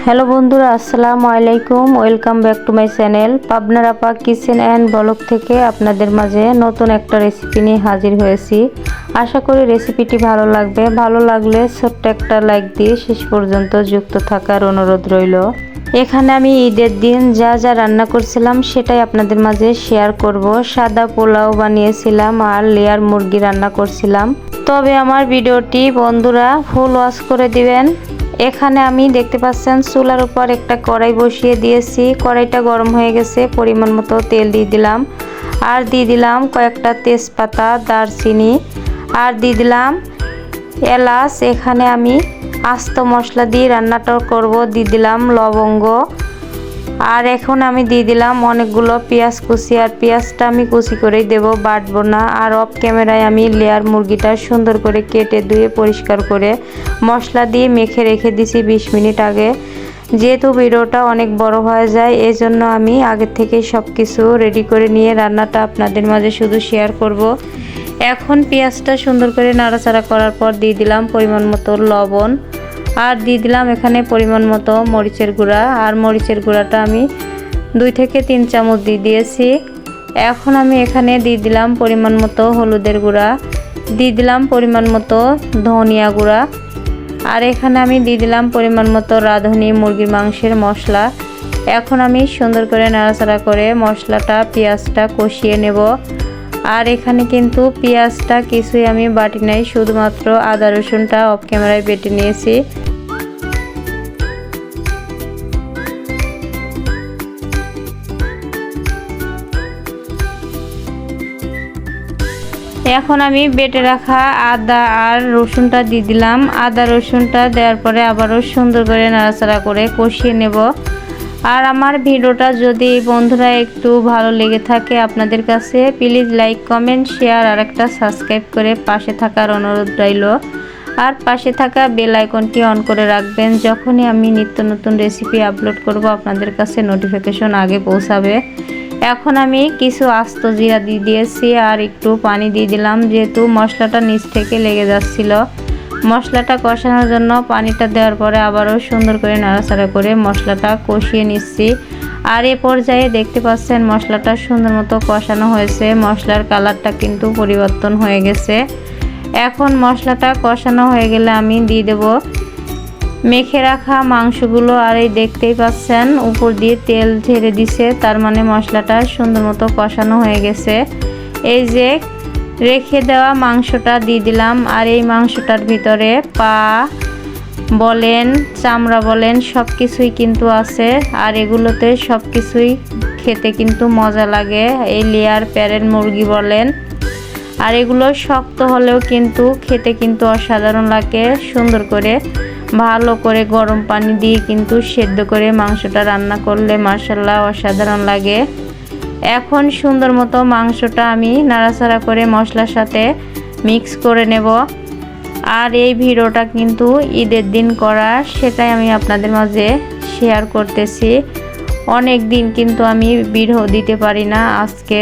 Hello বন্ধুরা, আসসালামু আলাইকুম। Welcome back to my channel পাবনার আপা কিচেন অ্যান্ড ব্লগ থেকে আপনাদের মাঝে নতুন একটা রেসিপি নিয়ে হাজির হয়েছি। আশা করি রেসিপিটি ভালো লাগবে। ভালো লাগলে ছোট্ট একটা লাইক দিয়ে শেষ পর্যন্ত যুক্ত থাকার অনুরোধ রইল। এখানে আমি ঈদের দিন যা যা রান্না করছিলাম সেটাই আপনাদের মাঝে শেয়ার করব। সাদা পোলাও বানিয়েছিলাম আর লেয়ার মুরগি রান্না করছিলাম। তবে আমার ভিডিওটি বন্ধুরা ফুল ওয়াচ করে দিবেন। এখানে আমি দেখতে পাচ্ছেন চুলার উপর একটা কড়াই বসিয়ে দিয়েছি। কড়াইটা গরম হয়ে গেছে, পরিমাণ মতো তেল দিয়ে দিলাম আর দিয়ে দিলাম কয়েকটা তেজপাতা, দারচিনি আর দিয়ে দিলাম এলাচ। এখানে আমি আস্ত মশলা দিয়ে রান্নাটা করব। দিয়ে দিলাম লবঙ্গ আর এখন আমি দিয়ে দিলাম অনেকগুলো পেঁয়াজ কুচি। আর পেঁয়াজটা আমি কুচি করেই দেব, বাটবো না। আর অফ ক্যামেরায় আমি লেয়ার মুরগিটা সুন্দর করে কেটে ধুয়ে পরিষ্কার করে মশলা দিয়ে মেখে রেখে দিছি 20 মিনিট আগে। যেহেতু ভিডিওটা অনেক বড় হয়ে যায় এই জন্য আমি আগে থেকে সব কিছু রেডি করে নিয়ে রান্নাটা আপনাদের মাঝে শুধু শেয়ার করব। এখন পেঁয়াজটা সুন্দর করে নাড়াচাড়া করার পর দিয়ে দিলাম পরিমাণ মতো লবণ আর দিয়ে দিলাম এখানে পরিমাণ মতো মরিচের গুঁড়া। আর মরিচের গুঁড়াটা আমি 2 থেকে 3 চামচ দিয়ে দিয়েছি। এখন আমি এখানে দিয়ে দিলাম পরিমাণ মতো হলুদের গুঁড়া, দিয়ে দিলাম পরিমাণ মতো ধনিয়া গুঁড়া আর এখানে আমি দিয়ে দিলাম পরিমাণ মতো রাঁধুনি মুরগির মাংসের মশলা। এখন আমি সুন্দর করে নাড়াচাড়া করে মশলাটা পেঁয়াজটা কষিয়ে নেব। আর এখানে কিন্তু পেঁয়াজটা কিছুই আমি বাটি নাই, শুধুমাত্র আদা রসুনটা অফ ক্যামেরায় বেটে নিয়েছি। এখন আমি বেটে রাখা আদা আর রসুনটা দিয়ে দিলাম। আদা রসুনটা দেওয়ার পরে আবারও সুন্দর করে নাড়াচাড়া করে কষিয়ে নেব। আর আমার ভিডিওটা যদি বন্ধুরা একটু ভালো লেগে থাকে আপনাদের কাছে প্লিজ লাইক, কমেন্ট, শেয়ার আর একটা সাবস্ক্রাইব করে পাশে থাকার অনুরোধ রইল। আর পাশে থাকা বেল আইকনটি অন করে রাখবেন, যখনই আমি নিত্য নতুন রেসিপি আপলোড করব আপনাদের কাছে নোটিফিকেশন আগে পৌঁছাবে। এখন আমি কিছু আস্ত জিরা দিয়ে দিয়েছি আর একটু পানি দিয়ে দিলাম, যেহেতু মশলাটা নিচ থেকে লেগে যাচ্ছিল। মশলাটা কষানোর জন্য পানিটা দেওয়ার পরে আবারও সুন্দর করে নাড়াচাড়া করে মশলাটা কষিয়ে নিচ্ছি। আর এ পর্যায়ে দেখতে পাচ্ছেন মশলাটা সুন্দর মতো কষানো হয়েছে, মশলার কালারটা কিন্তু পরিবর্তন হয়ে গেছে। এখন মশলাটা কষানো হয়ে গেলে আমি দিয়ে দেব মেখে রাখা মাংসগুলো। আর এই দেখতেই পাচ্ছেন উপর দিয়ে তেল ছেড়ে দিছে, তার মানে মশলাটা সুন্দর মতো কষানো হয়ে গেছে। এই যে রেখে দেওয়া মাংসটা দিয়ে দিলাম। আর এই মাংসটার ভিতরে পা বলেন, চামড়া বলেন, সব কিছুই কিন্তু আছে। আর এগুলোতে সব কিছুই খেতে কিন্তু মজা লাগে। এই লেয়ার প্যারের মুরগি বলেন, আর এগুলো শক্ত হলেও কিন্তু খেতে কিন্তু অসাধারণ লাগে। সুন্দর করে ভালো করে গরম পানি দিয়ে কিন্তু সেদ্ধ করে মাংসটা রান্না করলে মাশাআল্লাহ অসাধারণ লাগে। এখন সুন্দর মতো মাংসটা আমি নাড়াচাড়া করে মশলার সাথে মিক্স করে নেব। আর এই ভিডিওটা কিন্তু ঈদের দিন করা, সেটাই আমি আপনাদের মাঝে শেয়ার করতেছি। অনেক দিন কিন্তু আমি ভিডিও দিতে পারি না, আজকে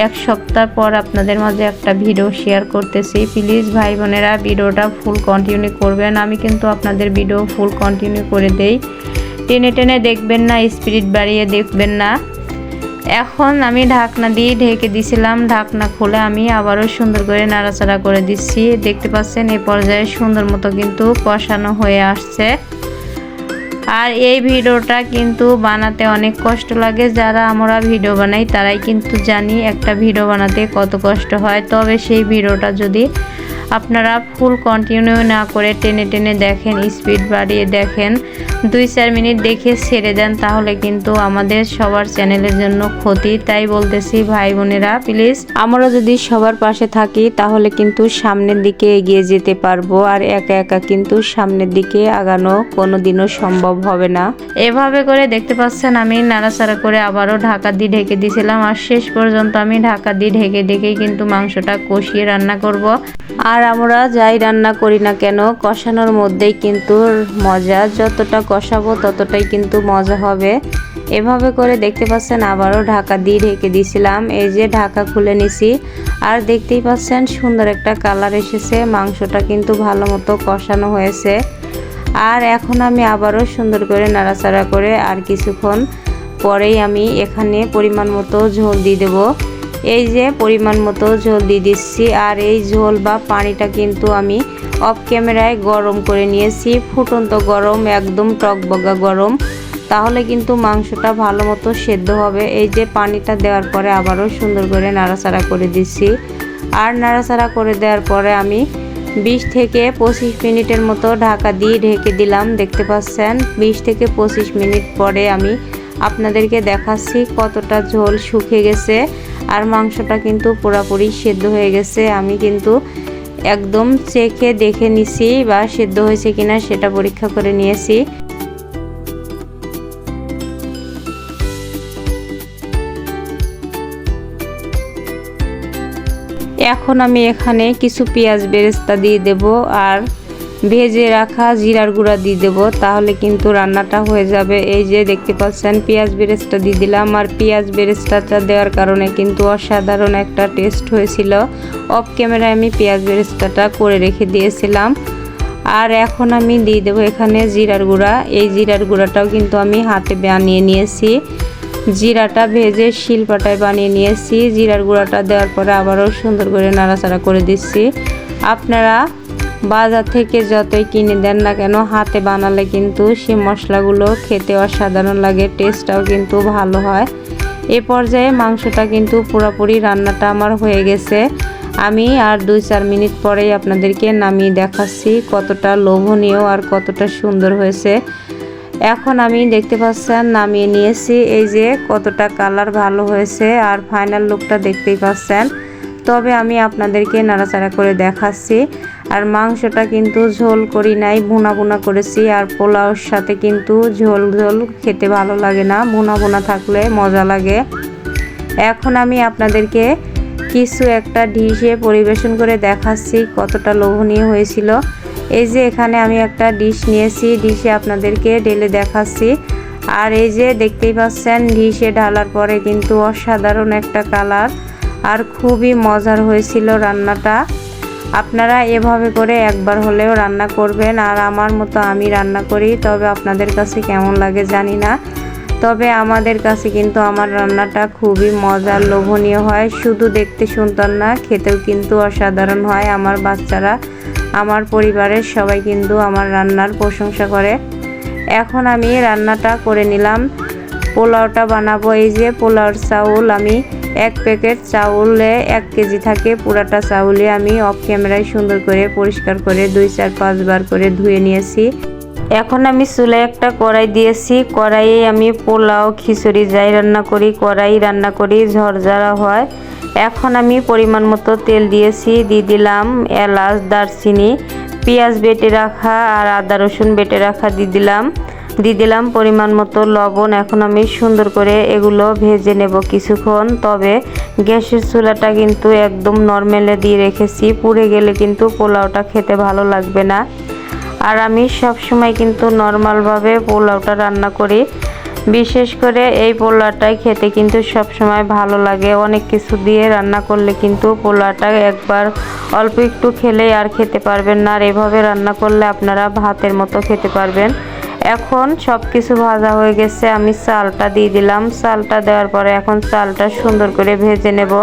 1 সপ্তাহ পর আপনাদের মাঝে একটা ভিডিও শেয়ার করতেছি। প্লিজ ভাই বোনেরা ভিডিওটা ফুল কন্টিনিউ করবেন। আমি কিন্তু আপনাদের ভিডিও ফুল কন্টিনিউ করে দেই, টেনে টেনে দেখবেন না, স্পিড বাড়িয়ে দেখবেন না। এখন আমি ঢাকনা দিয়ে ঢেকে দিছিলাম, ঢাকনা খুলে আমি আবারও সুন্দর করে নাড়াচাড়া করে দিচ্ছি। দেখতে পাচ্ছেন এই পর্যায়ে সুন্দর মতো কিন্তু কষানো হয়ে আসছে। আর এই ভিডিওটা কিন্তু বানাতে অনেক কষ্ট লাগে, যারা আমরা ভিডিও বানাই তারাই কিন্তু জানি একটা ভিডিও বানাতে কত কষ্ট হয়। তবে সেই ভিডিওটা যদি আপনারা ফুল কন্টিনিউ না করে টেনে টেনে দেখেন, স্পিড বাড়িয়ে দেখেন, 2-4 মিনিট দেখে ছেড়ে দেন, তাহলে কিন্তু আমাদের সবার চ্যানেলের জন্য ক্ষতি। তাই বলতেছি ভাই বোনেরা প্লিজ আমরা যদি সবার পাশে থাকি তাহলে কিন্তু সামনের দিকে এগিয়ে যেতে পারবো। আর একা একা কিন্তু সামনের দিকে আগানো কোনোদিনও সম্ভব হবে না। এভাবে করে দেখতে পাচ্ছেন আমি নাড়াচাড়া করে আবারও ঢাকা দিয়ে ঢেকে দিয়েছিলাম। আর শেষ পর্যন্ত আমি ঢাকা দিয়ে ঢেকে ঢেকেই কিন্তু মাংসটা কষিয়ে রান্না করব। আর আমরা যাই রান্না করি না কেন কষানোর মধ্যেই কিন্তু মজা, যতটা কষাবো ততটাই কিন্তু মজা হবে। এভাবে করে দেখতে পাচ্ছেন আবারও ঢাকা দিয়ে ঢেকে দিয়েছিলাম। এই যে ঢাকা খুলে নিছি আর দেখতেই পাচ্ছেন সুন্দর একটা কালার এসেছে, মাংসটা কিন্তু ভালো মতো কষানো হয়েছে। আর এখন আমি আবারও সুন্দর করে নাড়াচাড়া করে আর কিছুক্ষণ পরেই আমি এখানে পরিমাণ মতো ঝোল দিয়ে দেবো। এই যে পরিমাণ মতো ঝোল দিয়ে দিচ্ছি। আর এই ঝোল বা পানিটা কিন্তু আমি অফ ক্যামেরায় গরম করে নিয়েছি, ফুটন্ত গরম, একদম টকবগা গরম, তাহলে কিন্তু মাংসটা ভালো মতো সেদ্ধ হবে। এই যে পানিটা দেওয়ার পরে আবারও সুন্দর করে নাড়াচাড়া করে দিচ্ছি। আর নাড়াচাড়া করে দেওয়ার পরে আমি 20 থেকে 25 মিনিটের মতো ঢাকা দিয়ে ঢেকে দিলাম। দেখতে পাচ্ছেন 20 থেকে 25 মিনিট পরে আমি আপনাদেরকে দেখাচ্ছি কতটা ঝোল শুকিয়ে গেছে আর মাংসটা কিন্তু পুরোপুরি সেদ্ধ হয়ে গেছে। আমি কিন্তু একদম চেখে দেখে নিছি বা সেদ্ধ হয়েছে কিনা সেটা পরীক্ষা করে নিয়েছি। এখন আমি এখানে কিছু পেঁয়াজ বেরেস্তা দিয়ে দেব আর ভেজে রাখা জিরার গুঁড়া দিয়ে দেব, তাহলে কিন্তু রান্নাটা হয়ে যাবে। এই যে দেখতে পাচ্ছেন পেঁয়াজ বেরেস্তা দিয়ে দিলাম। আর পেঁয়াজ বেরেস্তাটা দেওয়ার কারণে কিন্তু অসাধারণ একটা টেস্ট হয়েছিল। অফ ক্যামেরায় আমি পেঁয়াজ বেরেস্তাটা করে রেখে দিয়েছিলাম। আর এখন আমি দিয়ে দেবো এখানে জিরার গুঁড়া। এই জিরার গুঁড়াটাও কিন্তু আমি হাতে বানিয়ে নিয়েছি, জিরাটা ভেজে শিলপাটায় বানিয়ে নিয়েছি। জিরার গুঁড়াটা দেওয়ার পরে আবারও সুন্দর করে নাড়াচাড়া করে দিচ্ছি। আপনারা বাজার থেকে যতই কিনে দেন না কেন হাতে বানালে কিন্তু সেই মশলাগুলো খেতে অসাধারণ লাগে, টেস্টটাও কিন্তু ভালো হয়। এ পর্যায়ে মাংসটা কিন্তু পুরোপুরি রান্নাটা আমার হয়ে গেছে। আমি আর 2-4 মিনিট পরেই আপনাদেরকে নামিয়ে দেখাচ্ছি কতটা লোভনীয় আর কতটা সুন্দর হয়েছে। এখন আমি দেখতে পাচ্ছেন নামিয়ে নিয়েছি। এই যে কতটা কালার ভালো হয়েছে আর ফাইনাল লুকটা দেখতেই পাচ্ছেন। তবে আমি আপনাদেরকে নাড়াচাড়া করে দেখাচ্ছি। আর মাংসটা কিন্তু ঝোল করি নাই, ভুনা ভুনা করেছি। আর পোলাওর সাথে কিন্তু ঝোল ঝোল খেতে ভালো লাগে না, ভুনা ভুনা থাকলে মজা লাগে। এখন আমি আপনাদেরকে কিছু একটা ডিশে পরিবেশন করে দেখাচ্ছি কতটা লোভনীয় হয়েছিল। এই যে এখানে আমি একটা ডিশ নিয়েছি, ডিশে আপনাদেরকে ঢেলে দেখাচ্ছি। আর এই যে দেখতেই পাচ্ছেন ডিশে ঢালার পরে কিন্তু অসাধারণ একটা কালার আর খুবই মজার হয়েছিল রান্নাটা। আপনারা এভাবে করে একবার হলেও রান্না করবেন আর আমার মতো আমি রান্না করি। তবে আপনাদের কাছে কেমন লাগে জানি না, তবে আমাদের কাছে কিন্তু আমার রান্নাটা খুবই মজার, লোভনীয় হয়। শুধু দেখতে সুন্দর না, খেতেও কিন্তু অসাধারণ হয়। আমার বাচ্চারা, আমার পরিবারের সবাই কিন্তু আমার রান্নার প্রশংসা করে। এখন আমি রান্নাটা করে নিলাম, পোলাওটা বানাবো। এই যে পোলাওর চাউল, আমি 1 প্যাকেট চাউলে 1 কেজি থাকে, পুরাটা চাউলে আমি অফ ক্যামেরায় সুন্দর করে পরিষ্কার করে 2-4-5 বার করে ধুয়ে নিয়েছি। এখন আমি চুলায় একটা কড়াই দিয়েছি, কড়াইয়ে আমি পোলাও খিচুড়ি যাই রান্না করি কড়াই রান্না করি, ঝরঝরা হয়। এখন আমি পরিমাণ মতো তেল দিয়েছি, দিয়ে দিলাম এলাচ, দারচিনি, পেঁয়াজ বেটে রাখা আর আদা রসুন বেটে রাখা দিয়ে দিলাম পরিমাণ মতো লবণ। এখন আমি সুন্দর করে এগুলো ভেজে নেব কিছুক্ষণ। তবে গ্যাসের চুলাটা কিন্তু একদম নরমালে দিয়ে রেখেছি, পুড়ে গেলে কিন্তু পোলাওটা খেতে ভালো লাগবে না। আর আমি সব সময় কিন্তু নরমালভাবে পোলাওটা রান্না করি। বিশেষ করে এই পোলাওটাই খেতে কিন্তু সব সময় ভালো লাগে। অনেক কিছু দিয়ে রান্না করলে কিন্তু পোলাওটা একবার অল্প একটু খেলেই আর খেতে পারবেন না। আর এভাবে রান্না করলে আপনারা ভাতের মতো খেতে পারবেন। এখন সব কিছু ভাজা হয়ে গেছে, আমি চালটা দিয়ে দিলাম। চালটা দেওয়ার পরে এখন চালটা সুন্দর করে ভেজে নেব।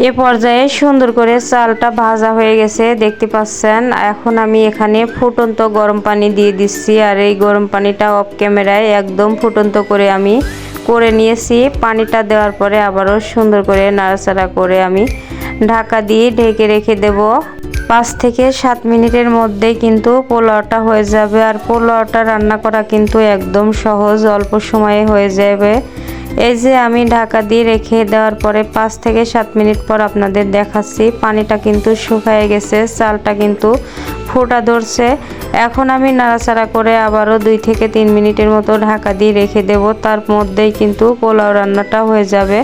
এ পর্যায়ে সুন্দর করে চালটা ভাজা হয়ে গেছে, দেখতে পাচ্ছেন। এখন আমি এখানে ফুটন্ত গরম পানি দিয়ে দিচ্ছি। আর এই গরম পানিটা অফ ক্যামেরায় একদম ফুটন্ত করে আমি করে নিয়েছি। পানিটা দেওয়ার পরে আবারও সুন্দর করে নাড়াচাড়া করে আমি ঢাকা দিয়ে ঢেকে রেখে দেব। 5 থেকে 7 মিনিটের মধ্যেই কিন্তু পোলাওটা হয়ে যাবে। আর পোলাওটা রান্না করা কিন্তু একদম সহজ, অল্প সময়ে হয়ে যাবে। এই যে আমি ঢাকা দিয়ে রেখে দেওয়ার পরে 5 থেকে 7 মিনিট পর আপনাদের দেখাচ্ছি, পানিটা কিন্তু শুকিয়ে গেছে, চালটা কিন্তু ফোঁটা ধরছে। এখন আমি নাড়াচাড়া করে আবারও 2 থেকে 3 মিনিটের মতো ঢাকা দিয়ে রেখে দেব। তার মধ্যেই কিন্তু পোলাও রান্নাটা হয়ে যাবে।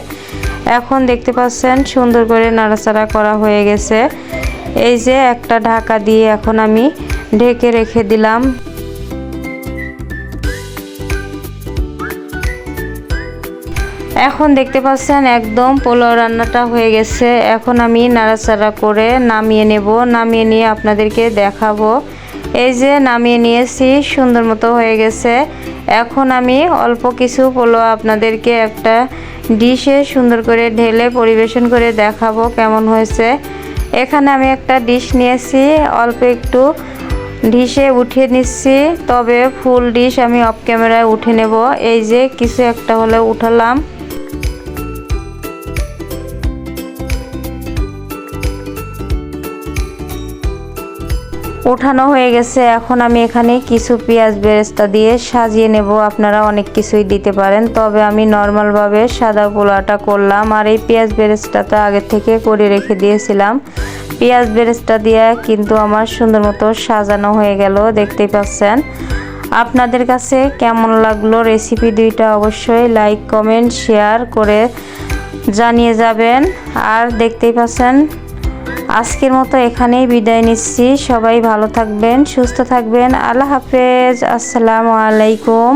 এখন দেখতে পাচ্ছেন সুন্দর করে নাড়াচাড়া করা হয়ে গেছে। এই যে একটা ঢাকা দিয়ে এখন আমি ঢেকে রেখে দিলাম। এখন দেখতে পাচ্ছেন একদম পোলাও রান্নাটা হয়ে গেছে। এখন আমি নাড়াচাড়া করে নামিয়ে নেব। নামিয়ে নিয়ে আপনাদেরকে দেখাবো। এই যে নামিয়ে নিয়েছি, সুন্দর মতো হয়ে গেছে। এখন আমি অল্প কিছু পোলাও আপনাদেরকে একটা ডিশে সুন্দর করে ঢেলে পরিবেশন করে দেখাবো কেমন হয়েছে। এখানে আমি একটা ডিশ নিয়েছি, অল্প একটু ডিশে উঠিয়ে নিচ্ছি, তবে ফুল ডিশ আমি অফ ক্যামেরায় উঠে নেব। এই যে কিছু একটা হলে উঠালাম। উঠানো হয়ে গেছে। এখন আমি এখানে কিছু পেঁয়াজ বেরেস্তা দিয়ে সাজিয়ে নেব। আপনারা অনেক কিছুই দিতে পারেন, তবে আমি নর্মালভাবে সাদা পোলাওটা করলাম। আর এই পেঁয়াজ বেরেস্তাটা আগে থেকে করে রেখে দিয়েছিলাম। পেঁয়াজ বেরেস্তা দিয়ে কিন্তু আমার সুন্দর মতো সাজানো হয়ে গেল, দেখতেই পাচ্ছেন। আপনাদের কাছে কেমন লাগলো রেসিপি দুইটা অবশ্যই লাইক কমেন্ট শেয়ার করে জানিয়ে যাবেন। আর দেখতেই পাচ্ছেন আজকের মতো এখানেই বিদায় নিচ্ছি। সবাই ভালো থাকবেন, সুস্থ থাকবেন। আল্লাহ হাফেজ, আসসালামু আলাইকুম।